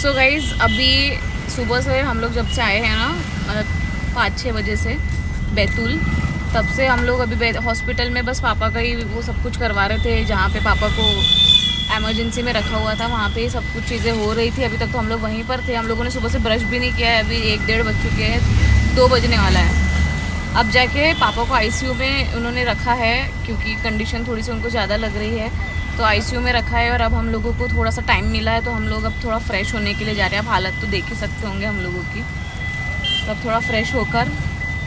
So guys अभी सुबह से हम लोग जब से आए हैं ना, मतलब 5-6 बजे से बैतूल, तब से हम लोग अभी हॉस्पिटल में बस पापा का ही वो सब कुछ करवा रहे थे। जहाँ पे पापा को एमरजेंसी में रखा हुआ था वहाँ पे सब कुछ चीज़ें हो रही थी। अभी तक तो हम लोग वहीं पर थे। हम लोगों ने सुबह से ब्रश भी नहीं किया है। अभी 1-1:30 बज चुके हैं, 2 बजने वाला है। अब जाके पापा को आईसीयू में उन्होंने रखा है क्योंकि कंडीशन थोड़ी सी उनको ज़्यादा लग रही है, तो आईसीयू में रखा है। और अब हम लोगों को थोड़ा सा टाइम मिला है तो हम लोग अब थोड़ा फ्रेश होने के लिए जा रहे हैं। अब हालत तो देख ही सकते होंगे हम लोगों की। तो अब थोड़ा फ्रेश होकर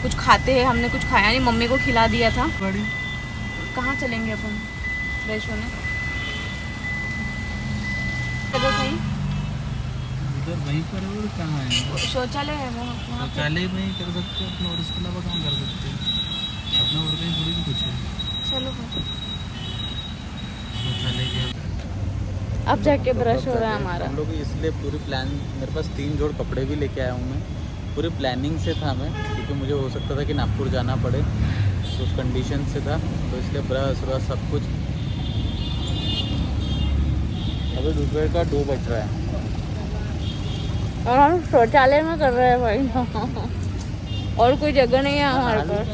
कुछ खाते हैं। हमने कुछ खाया नहीं, मम्मी को खिला दिया था। कहाँ चलेंगे अपन फ्रेश होने? उधर वहीं पर है और कहाँ है? शौचालय है वो, शौचालय में ही कर सकते हो अपना, और इसके अलावा कहाँ कर सकते हो अपना? और कहीं थोड़ी भी कुछ है। चलो शौचालय के अब जाके ब्रश हो रहा है हमारा। हम लोग इसलिए पूरी प्लान, मेरे पास 3 जोड़ कपड़े भी लेके आया हूँ मैं। पूरी प्लानिंग से था मैं, क्योंकि मुझे हो सकता था कि नागपुर जाना पड़े, तो उस कंडीशन से था, तो इसलिए ब्रश सब कुछ। अभी दोपहर का 2 बज रहा है और हम शौचालय में कर रहे हैं भाई। और कोई जगह नहीं है हमारे पास।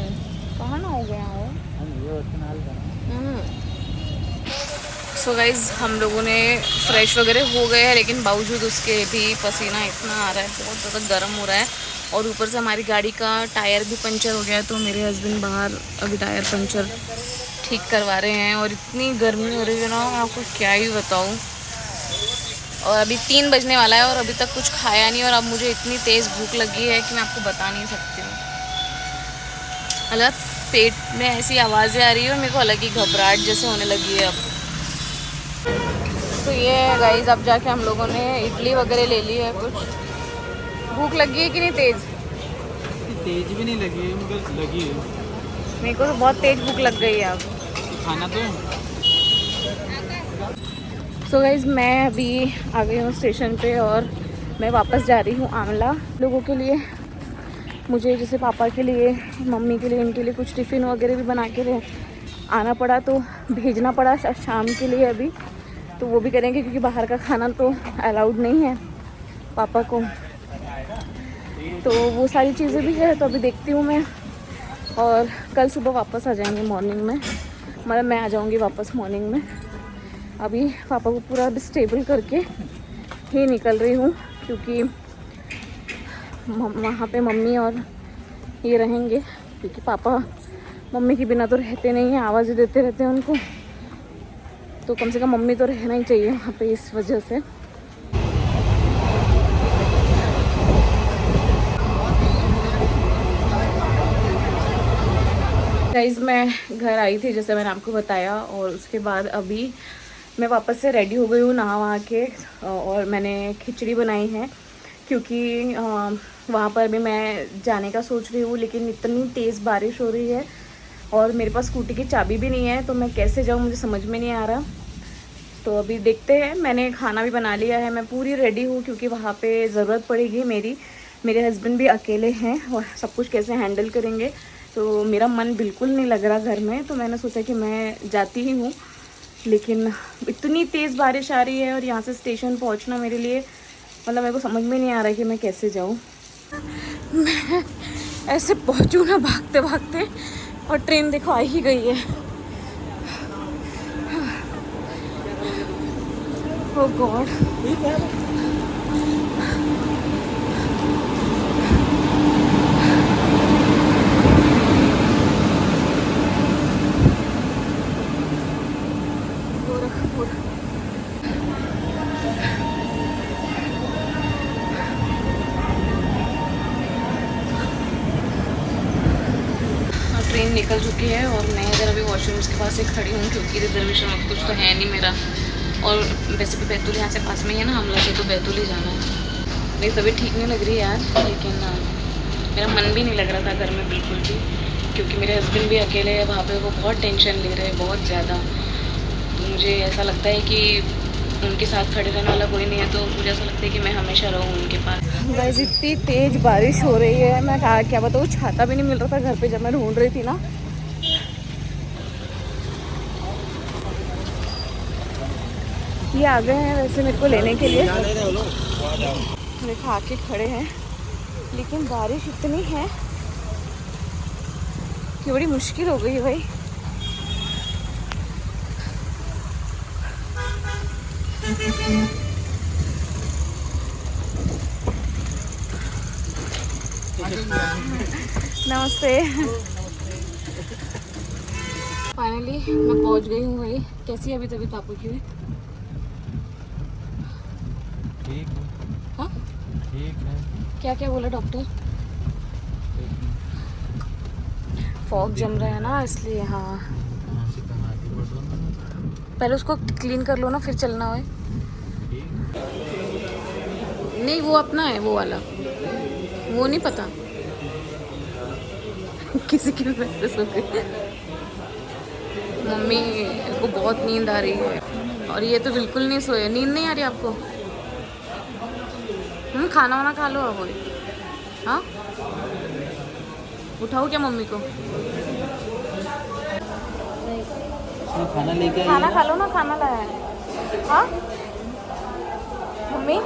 कहाँ ना हो गया वो। सो गाइज हम लोगों ने फ्रेश वगैरह हो गए हैं, लेकिन बावजूद उसके भी पसीना इतना आ रहा है, बहुत ज़्यादा गर्म हो रहा है। और ऊपर से हमारी गाड़ी का टायर भी पंचर हो गया है, तो मेरे हस्बैंड बाहर अभी टायर पंचर ठीक करवा रहे हैं। और इतनी गर्मी हो रही है ना, मैं आपको क्या ही बताऊँ। और अभी 3 बजने वाला है और अभी तक कुछ खाया नहीं। और अब मुझे इतनी तेज़ भूख लगी है कि मैं आपको बता नहीं सकती हूँ। मतलब पेट में ऐसी आवाज़ें आ रही है और मेरे को अलग ही घबराहट जैसे होने लगी है अब। तो ये है गाइस, अब जाके हम लोगों ने इडली वगैरह ले ली है। कुछ भूख लगी है कि नहीं? तेज भी नहीं लगी है, मुझे लगी है। मेरे को तो बहुत तेज़ भूख लग गई है अब। खाना तो सो गाइज मैं अभी आ गई हूँ स्टेशन पे और मैं वापस जा रही हूँ आंवला। लोगों के लिए, मुझे जैसे पापा के लिए, मम्मी के लिए, इनके लिए कुछ टिफ़िन वगैरह भी बना के आना पड़ा, तो भेजना पड़ा शाम के लिए अभी। तो वो भी करेंगे क्योंकि बाहर का खाना तो अलाउड नहीं है पापा को। तो वो सारी चीज़ें भी है, तो अभी देखती हूँ मैं। और कल सुबह वापस आ जाएंगे मॉर्निंग में, मतलब मैं आ जाऊँगी वापस मॉर्निंग में। अभी पापा को पूरा स्टेबल करके ही निकल रही हूँ, क्योंकि वहाँ पे मम्मी और ये रहेंगे, क्योंकि पापा मम्मी के बिना तो रहते नहीं हैं, आवाज़ें देते रहते हैं उनको। तो कम से कम मम्मी तो रहना ही चाहिए वहाँ पे, इस वजह से। गाइस मैं घर आई थी जैसे मैंने आपको बताया, और उसके बाद अभी मैं वापस से रेडी हो गई हूँ नहा वहा के। और मैंने खिचड़ी बनाई है, क्योंकि वहाँ पर भी मैं जाने का सोच रही हूँ, लेकिन इतनी तेज़ बारिश हो रही है और मेरे पास स्कूटी की चाबी भी नहीं है, तो मैं कैसे जाऊँ मुझे समझ में नहीं आ रहा। तो अभी देखते हैं। मैंने खाना भी बना लिया है, मैं पूरी रेडी हूँ, क्योंकि वहाँ पे ज़रूरत पड़ेगी मेरी। मेरे हस्बैंड भी अकेले हैं और सब कुछ कैसे हैंडल करेंगे, तो मेरा मन बिल्कुल नहीं लग रहा घर में। तो मैंने सोचा कि मैं जाती ही हूँ, लेकिन इतनी तेज़ बारिश आ रही है और यहाँ से स्टेशन पहुँचना मेरे लिए, मतलब मेरे को समझ में नहीं आ रहा कि मैं कैसे जाऊँ। मैं ऐसे पहुँचूँ ना भागते भागते, और ट्रेन देखो आ ही गई है। Oh God. गोरखपुर। ट्रेन निकल चुकी है और मैं इधर अभी वॉशरूम्स के पास ही खड़ी हूँ, क्योंकि रिजर्वेशन अब कुछ तो है नहीं मेरा। और वैसे भी बैतूल यहाँ से पास में ही है ना, आंवला से, तो बैतूल ही जाना है। मेरी तबीयत ठीक नहीं लग रही है यार, लेकिन मेरा मन भी नहीं लग रहा था घर में बिल्कुल भी, क्योंकि मेरे हस्बैंड भी अकेले हैं वहाँ पे, वो बहुत टेंशन ले रहे हैं, बहुत ज़्यादा। तो मुझे ऐसा लगता है कि उनके साथ खड़े रहने वाला कोई नहीं है, तो मुझे ऐसा लगता है कि मैं हमेशा रहूँ उनके पास। बस इतनी तेज़ बारिश हो रही है, मैं क्या बताऊँ, छाता भी नहीं मिल रहा था घर पे जब मैं ढूंढ रही थी ना। ये आ गए हैं वैसे मेरे को लेने के लिए। देखो आके खड़े हैं, लेकिन बारिश इतनी है कि बड़ी मुश्किल हो गई है भाई। नमस्ते। फाइनली मैं पहुंच गई हूँ भाई। कैसी है अभी तबीयत पापा की? ठीक है। हाँ ठीक है। क्या क्या बोला डॉक्टर? फॉग जम रहा है ना इसलिए। हाँ कहाँ से कहाँ आगे बढ़ रहा हूँ। पहले उसको क्लीन कर लो ना, फिर चलना है। ठीक। नहीं वो अपना है वो वाला, वो नहीं पता। किसी की वजह से सो गई मम्मी को, बहुत नींद आ रही है और ये तो बिल्कुल नहीं सोए। नींद नहीं आ रही आपको? खाना वाना खा लो अब। हाँ उठाओ क्या मम्मी को? खाना लेके खाना खा लो ना, खाना लाया है। हाँ मम्मी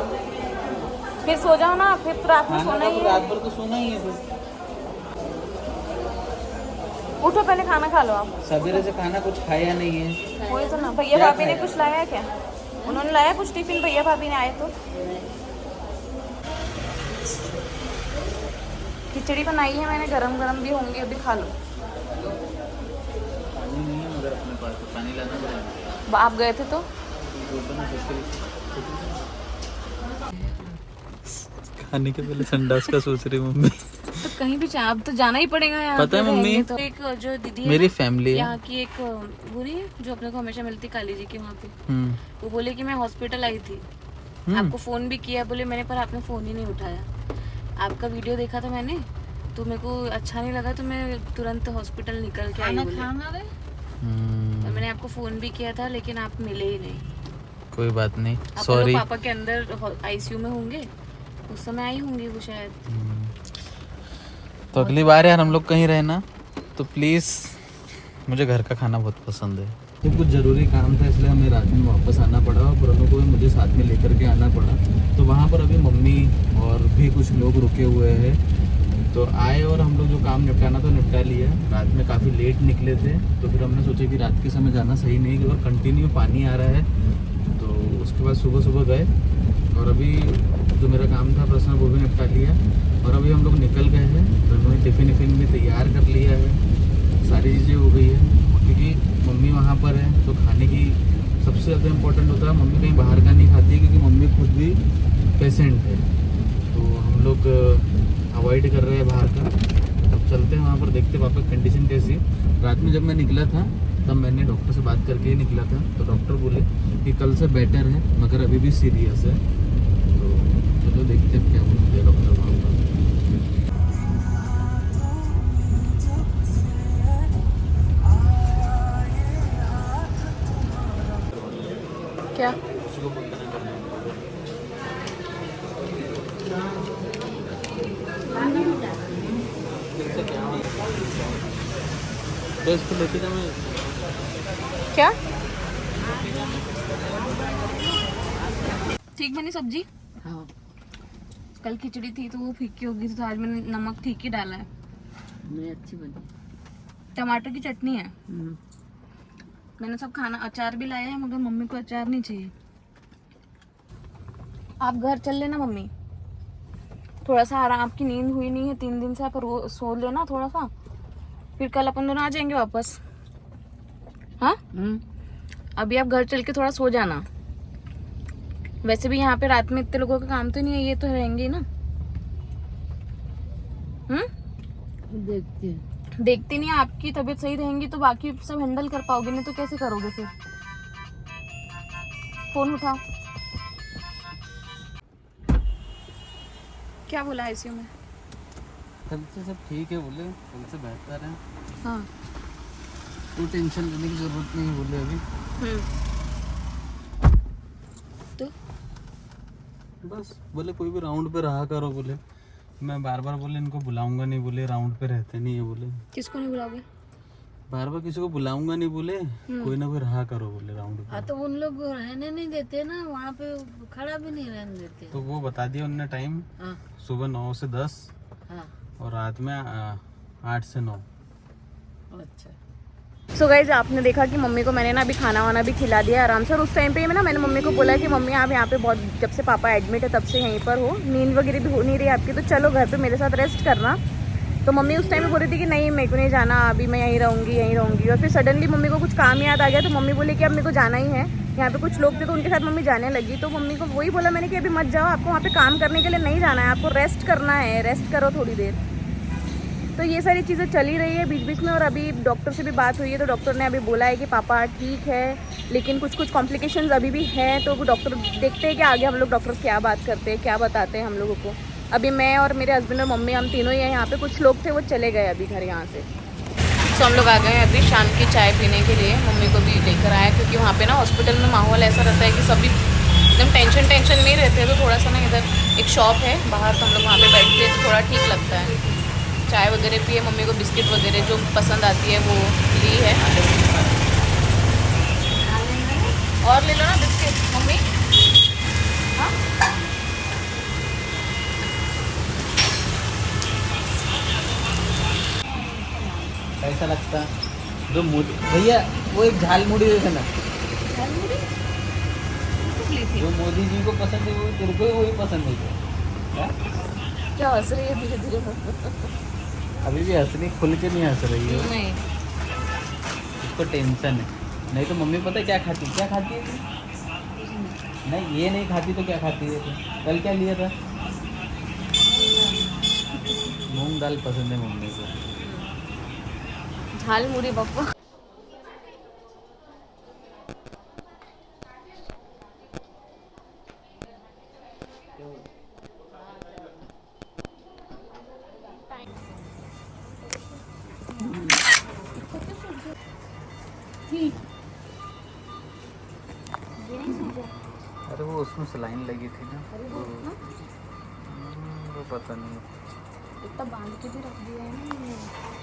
फिर सो जाओ ना, फिर तो रात में सोना ही है। रात भर तो सोना ही है फिर। उठो पहले खाना खा लो आप। सवेरे से खाना कुछ खाया नहीं है। वही तो ना। भैया भाभी ने कुछ लाया है क्या? उन्होंने लाया कुछ टिफिन? भैया भाभी ने आए तो खिचड़ी बनाई है मैंने, गरम गरम भी होंगी, अभी खा लो। पानी नहीं है मगर अपने पास, तो पानी लाना पड़ेगा। आप गए थे तो? खाने के पहले संडास का सोच रही मम्मी। तो कहीं भी अब तो जाना ही पड़ेगा यार। पता है मम्मी, तो एक जो दीदी है मेरी फैमिली है यहाँ की, एक वो नहीं है जो अपने को हमेशा मिलती काली जी के वहाँ पे, वो बोले कि मैं हॉस्पिटल आई थी, आपको फोन भी किया, बोले मैंने, पर आपने फोन ही नहीं उठाया। आपका वीडियो देखा था मैंने, तो मेरे को अच्छा नहीं लगा, तो मैं तुरंत हॉस्पिटल निकल के आई। तो मैंने आपको फोन भी किया था, लेकिन आप मिले ही नहीं। कोई बात नहीं, सॉरी। पापा के अंदर आईसीयू में होंगे, उस समय आई होंगी वो शायद। तो अगली बार यार हम लोग कहीं रहे ना तो प्लीज़, मुझे घर का खाना बहुत पसंद है। तो कुछ ज़रूरी काम था इसलिए हमें रात में वापस आना पड़ा और पुरानों को भी मुझे साथ में लेकर के आना पड़ा। तो वहाँ पर अभी मम्मी और भी कुछ लोग रुके हुए हैं, तो आए और हम लोग जो काम निपटाना था निपटा लिया। रात में काफ़ी लेट निकले थे, तो फिर हमने सोचा कि रात के समय जाना सही नहीं है और कंटिन्यू पानी आ रहा है, तो उसके बाद सुबह सुबह गए और अभी जो मेरा काम था पर्सनल वो भी निपटा लिया और अभी हम लोग निकल गए हैं। तो उन्होंने टिफ़िन भी तैयार कर लिया है, सारी चीज़ें हो गई है, क्योंकि मम्मी वहाँ पर है तो खाने की सबसे ज़्यादा इम्पोर्टेंट होता है। मम्मी कहीं बाहर का नहीं खाती है क्योंकि मम्मी खुद भी पेशेंट है, तो हम लोग अवॉइड कर रहे हैं बाहर का। अब चलते हैं वहाँ पर, देखते पापा की कंडीशन कैसी है। रात में जब मैं निकला था तब मैंने डॉक्टर से बात करके ही निकला था, तो डॉक्टर बोले कि कल से बेटर है मगर अभी भी सीरियस है। तो चलो देखते हैं क्या बोलते हैं डॉक्टर वहाँ पर। क्या? टेस्ट लेके जाऊँ क्या ठीक बनी सब्जी? हाँ। कल खिचड़ी थी तो वो फीकी हो गई थी, तो आज मैंने नमक ठीक ही डाला है। नहीं अच्छी बनी। टमाटर की चटनी है। मैंने सब खाना, अचार भी लाया है मगर मम्मी को अचार नहीं चाहिए। आप घर चल लेना मम्मी, थोड़ा सा आराम, आपकी नींद हुई नहीं है 3 दिन से, आप सो लेना थोड़ा सा, फिर कल अपन दोनों आ जाएंगे वापस। हाँ अभी आप घर चल के थोड़ा सो जाना। वैसे भी यहाँ पे रात में इतने लोगों का काम तो नहीं है, ये तो रहेंगे ही ना। देखती नहीं, आपकी तबीयत सही रहेंगी तो बाकी सब हैंडल कर पाओगे, नहीं तो कैसे करोगे फिर? फोन उठाओ। क्या बोला आईसीयू में? कल से सब ठीक है बोले, कल से बेहतर है। हाँ तो टेंशन लेने की जरूरत नहीं बोले अभी। तो बस बोले कोई भी राउंड पे रहा करो बोले। मैं बार बार बोले इनको बुलाऊंगा नहीं, बोले राउंड पे रहते नहीं है बोले। किसको नहीं बुलाओगे? बार बार किसी को बुलाऊंगा नहीं बोले, कोई ना कोई रहा करो बोले राउंड पे। हाँ तो उन लोग रहने नहीं देते ना वहाँ पे, खड़ा भी नहीं रहने देते। तो वो बता दिया उनने टाइम, हाँ सुबह 9 से 10 हाँ और रात में 8 से 9। अच्छा। सो गाइज आपने देखा कि मम्मी को मैंने ना अभी खाना वाना भी खिला दिया आराम से। और उस टाइम पे मैंने मम्मी को बोला कि मम्मी आप यहाँ पे बहुत, जब से पापा एडमिट है तब से यहीं पर हो, नींद वगैरह भी हो नहीं रही आपकी, तो चलो घर पे मेरे साथ रेस्ट करना। तो मम्मी उस टाइम पे बोल रही थी कि नहीं मेरे को नहीं जाना, अभी मैं यहीं रहूँगी। और फिर सडनली मम्मी को कुछ काम याद आ गया, तो मम्मी बोली कि अब मेरे को जाना ही है। यहाँ पे कुछ लोग थे तो उनके साथ मम्मी जाने लगी। तो मम्मी को वही बोला मैंने कि अभी मत जाओ, आपको वहाँ पे काम करने के लिए नहीं जाना है, आपको रेस्ट करना है, रेस्ट करो थोड़ी देर। तो ये सारी चीज़ें चली रही है बीच बीच में। और अभी डॉक्टर से भी बात हुई है, तो डॉक्टर ने अभी बोला है कि पापा ठीक है, लेकिन कुछ कुछ कॉम्प्लिकेशंस अभी भी हैं। तो वो डॉक्टर देखते हैं कि आगे हम लोग डॉक्टर क्या बात करते हैं, क्या बताते हैं हम लोगों को। अभी मैं और मेरे हस्बैंड और मम्मी हम तीनों ही हैं यहाँ पे। कुछ लोग थे वो चले गए अभी घर यहाँ से। तो हम लोग आ गए हैं अभी शाम की चाय पीने के लिए। मम्मी को भी लेकर आए क्योंकि वहाँ पे ना हॉस्पिटल में माहौल ऐसा रहता है कि सभी एकदम टेंशन नहीं रहते। तो थोड़ा सा ना इधर एक शॉप है बाहर, तो हम लोग वहाँ पे बैठते हैं तो थोड़ा ठीक लगता है। चाय वगैरह पिए, मम्मी को बिस्किट वगैरह जो पसंद आती है वो ली है। और ले लो ना बिस्किट मम्मी। हाँ कैसा लगता जो भैया वो एक झाल मुड़ी देखे ना, जो मोदी जी को पसंद है वो तेरे को वही पसंद है। क्या हंस रही है धीरे धीरे? अभी भी हंस रही, खुल के नहीं हंस रही है, नहीं उसको टेंशन है। नहीं तो मम्मी पता है क्या खाती है तू? नहीं ये नहीं खाती तो क्या खाती है तू? कल क्या लिया था? मूंग दाल पसंद है मम्मी को। झाल मुड़ी पप्पा। अरे वो उसमें सलाइन लगी थी ना, वो पता नहीं। इतना बांध के भी रख दिया है ना।